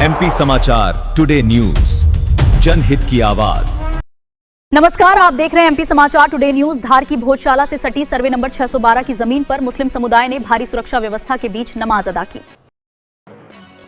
MP समाचार today news, जनहित की आवाज। नमस्कार, आप देख रहे हैं एमपी समाचार टुडे न्यूज। धार की भोजशाला से सटी सर्वे नंबर 612 की जमीन पर मुस्लिम समुदाय ने भारी सुरक्षा व्यवस्था के बीच नमाज अदा की।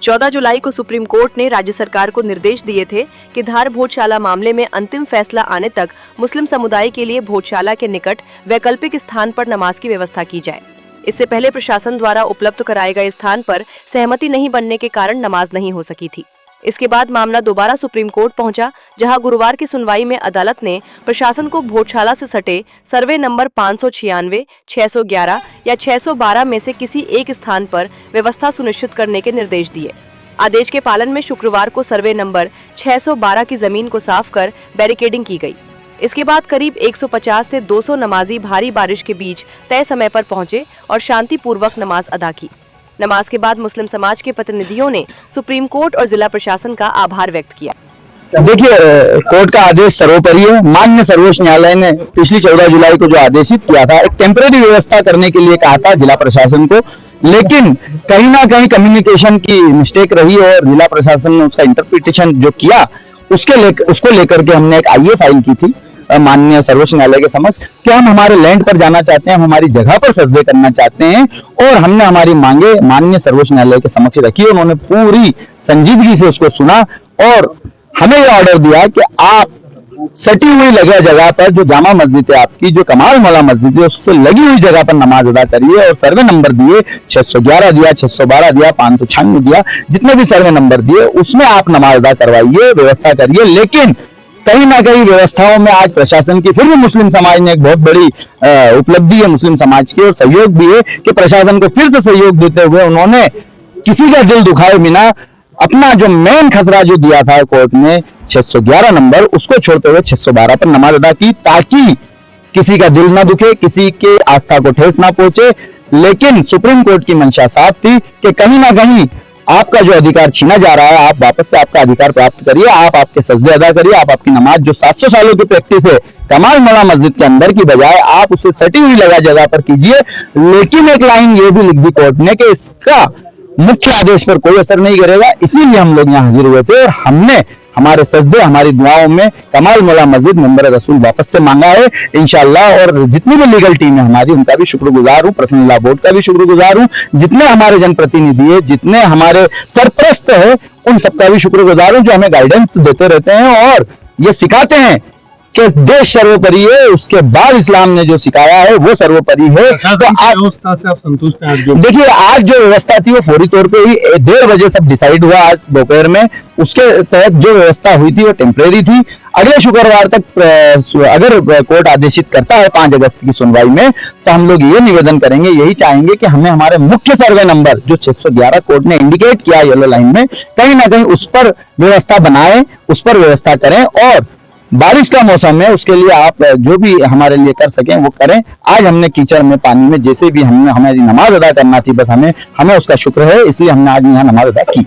14 जुलाई को सुप्रीम कोर्ट ने राज्य सरकार को निर्देश दिए थे कि धार भोजशाला मामले में अंतिम फैसला आने तक मुस्लिम समुदाय के लिए भोजशाला के निकट वैकल्पिक स्थान पर नमाज की व्यवस्था की जाए। इससे पहले प्रशासन द्वारा उपलब्ध कराए गए स्थान पर सहमति नहीं बनने के कारण नमाज नहीं हो सकी थी। इसके बाद मामला दोबारा सुप्रीम कोर्ट पहुंचा, जहां गुरुवार की सुनवाई में अदालत ने प्रशासन को भोजशाला से सटे सर्वे नंबर 596, 611 या 612 में से किसी एक स्थान पर व्यवस्था सुनिश्चित करने के निर्देश दिए। आदेश के पालन में शुक्रवार को सर्वे नंबर 612 की जमीन को साफ कर बैरिकेडिंग की गई। इसके बाद करीब 150 से 200 नमाजी भारी बारिश के बीच तय समय पर पहुंचे और शांतिपूर्वक नमाज अदा की। नमाज के बाद मुस्लिम समाज के प्रतिनिधियों ने सुप्रीम कोर्ट और जिला प्रशासन का आभार व्यक्त किया। देखिए, कोर्ट का आदेश सर्वोपरि है। माननीय सर्वोच्च न्यायालय ने पिछली 14 जुलाई को जो आदेशित किया था, एक टेम्परेरी व्यवस्था करने के लिए कहा था जिला प्रशासन को, लेकिन कहीं ना कहीं कम्युनिकेशन की मिस्टेक रही और जिला प्रशासन ने उसका इंटरप्रिटेशन जो किया उसको लेकर के हमने एक आईए फाइल की थी माननीय सर्वोच्च न्यायालय के समक्ष कि हम हमारे लैंड पर जाना चाहते हैं, हम हमारी जगह पर सजदे करना चाहते हैं, और हमने हमारी मांगे माननीय सर्वोच्च न्यायालय के समक्ष रखी। उन्होंने पूरी संजीदगी से उसको सुना और हमें यह ऑर्डर दिया कि आप सटी हुई जगह पर जो जामा मस्जिद है आपकी, जो कमाल मौला मस्जिद है, उससे लगी हुई जगह पर नमाज अदा करिए। और सर्वे नंबर दिए 611 दिया, 612 दिया, 596 दिया, जितने भी सर्वे नंबर दिए उसमें आप नमाज अदा करवाइए, व्यवस्था करिए। लेकिन कहीं ना कहीं व्यवस्थाओं में आज प्रशासन की, फिर भी मुस्लिम समाज ने एक बहुत बड़ी उपलब्धि है मुस्लिम समाज की, और सहयोग भी है कि प्रशासन को फिर से सहयोग देते हुए उन्होंने किसी का दिल दुखाए बिना अपना जो मेन खसरा जो दिया था कोर्ट में 611 नंबर, उसको छोड़ते हुए 612 पर नमाज अदा की, ताकि किसी का दिल ना दुखे, किसी के आस्था को ठेस ना पहुंचे। लेकिन सुप्रीम कोर्ट की मंशा साफ थी कि कहीं ना कहीं आपका जो अधिकार छीना जा रहा है, आप वापस से आपका अधिकार प्राप्त करिए, आप आपके सजदे अदा करिए, आप आपकी नमाज जो 700 सालों की प्रैक्टिस है कमाल मौला मस्जिद के अंदर की बजाय आप उसे सटी हुई जगह पर कीजिए। लेकिन एक लाइन ये भी लिख दी कोर्ट ने कि इसका मुख्य आदेश पर कोई असर नहीं करेगा। इसीलिए हम लोग यहाँ हाजिर हुए थे और हमने हमारे सजदे, हमारी दुआओं में कमाल मौला मस्जिद मेंबर रसूल वापस से मांगा है इंशाअल्लाह। और जितनी भी लीगल टीम है हमारी, उनका भी शुक्रगुजार हूँ, पर्सनल लॉ बोर्ड का भी शुक्रगुजार हूँ, जितने हमारे जनप्रतिनिधि है, जितने हमारे सरप्रस्त है, उन सबका भी शुक्रगुजार हूँ जो हमें गाइडेंस देते रहते हैं और ये सिखाते हैं कि देश सर्वोपरि है, उसके बाद इस्लाम ने जो सिखाया है वो सर्वोपरि है। तो व्यवस्था से आप संतुष्ट हैं? देखिए, आज जो व्यवस्था थी वो फौरी तौर पे ही 1:30 बजे सब डिसाइड हुआ आज दोपहर में। उसके तहत जो व्यवस्था हुई थी वो टेम्परेरी थी। अगले शुक्रवार तक अगर कोर्ट आदेशित करता है 5 अगस्त की सुनवाई में, तो हम लोग ये निवेदन करेंगे, यही चाहेंगे कि हमें हमारे मुख्य सर्वे नंबर जो 611 कोर्ट ने इंडिकेट किया येलो लाइन में, कहीं ना कहीं उस पर व्यवस्था बनाए, उस पर व्यवस्था करें। और बारिश का मौसम है, उसके लिए आप जो भी हमारे लिए कर सकें वो करें। आज हमने कीचड़ में, पानी में, जैसे भी हमने हमारी नमाज अदा करना थी, बस हमें उसका शुक्र है, इसलिए हमने आज यहाँ नमाज अदा की।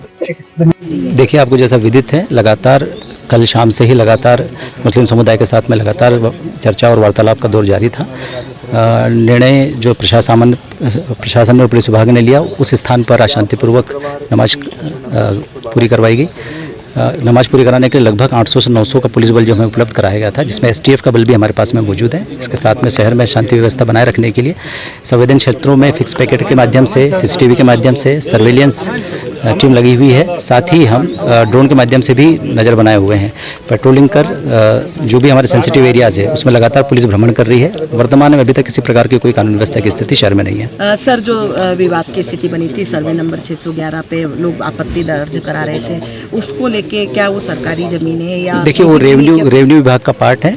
देखिए, आपको जैसा विदित है, लगातार कल शाम से ही लगातार मुस्लिम समुदाय के साथ में लगातार चर्चा और वार्तालाप का दौर जारी था। निर्णय जो प्रशासन और पुलिस विभाग ने लिया, उस स्थान पर शांतिपूर्वक नमाज पूरी करवाई गई। नमाज पूरी कराने के लिए लगभग 800 से 900 का पुलिस बल जो हमें उपलब्ध कराया गया था, जिसमें एसटीएफ का बल भी हमारे पास में मौजूद है। इसके साथ में शहर में शांति व्यवस्था बनाए रखने के लिए संवेदन क्षेत्रों में फिक्स पैकेट के माध्यम से, सीसीटीवी के माध्यम से सर्वेलियंस टीम लगी हुई है। साथ ही हम ड्रोन के माध्यम से भी नज़र बनाए हुए हैं। पेट्रोलिंग कर जो भी हमारे सेंसिटिव एरियाज़ है उसमें लगातार पुलिस भ्रमण कर रही है। वर्तमान में अभी तक किसी प्रकार की कोई कानून व्यवस्था की स्थिति शहर में नहीं है। सर, जो विवाद की स्थिति बनी थी सर्वे नंबर 611 पे लोग आपत्ति दर्ज करा रहे थे, उसको लेके क्या वो सरकारी जमीन है या? देखिए, वो रेवेन्यू विभाग का पार्ट है।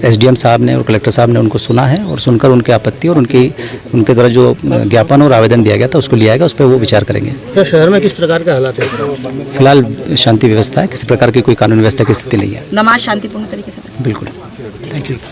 एसडीएम साहब ने और कलेक्टर साहब ने उनको सुना है और सुनकर उनके आपत्ति और उनके द्वारा जो ज्ञापन और आवेदन दिया गया था उसको लिया गया, उस पर वो विचार करेंगे। सर, शहर में किस प्रकार के हालात है? फिलहाल शांति व्यवस्था है, किसी प्रकार की कोई कानून व्यवस्था की स्थिति नहीं है। नमाज शांतिपूर्ण तरीके से? बिल्कुल। Thank you.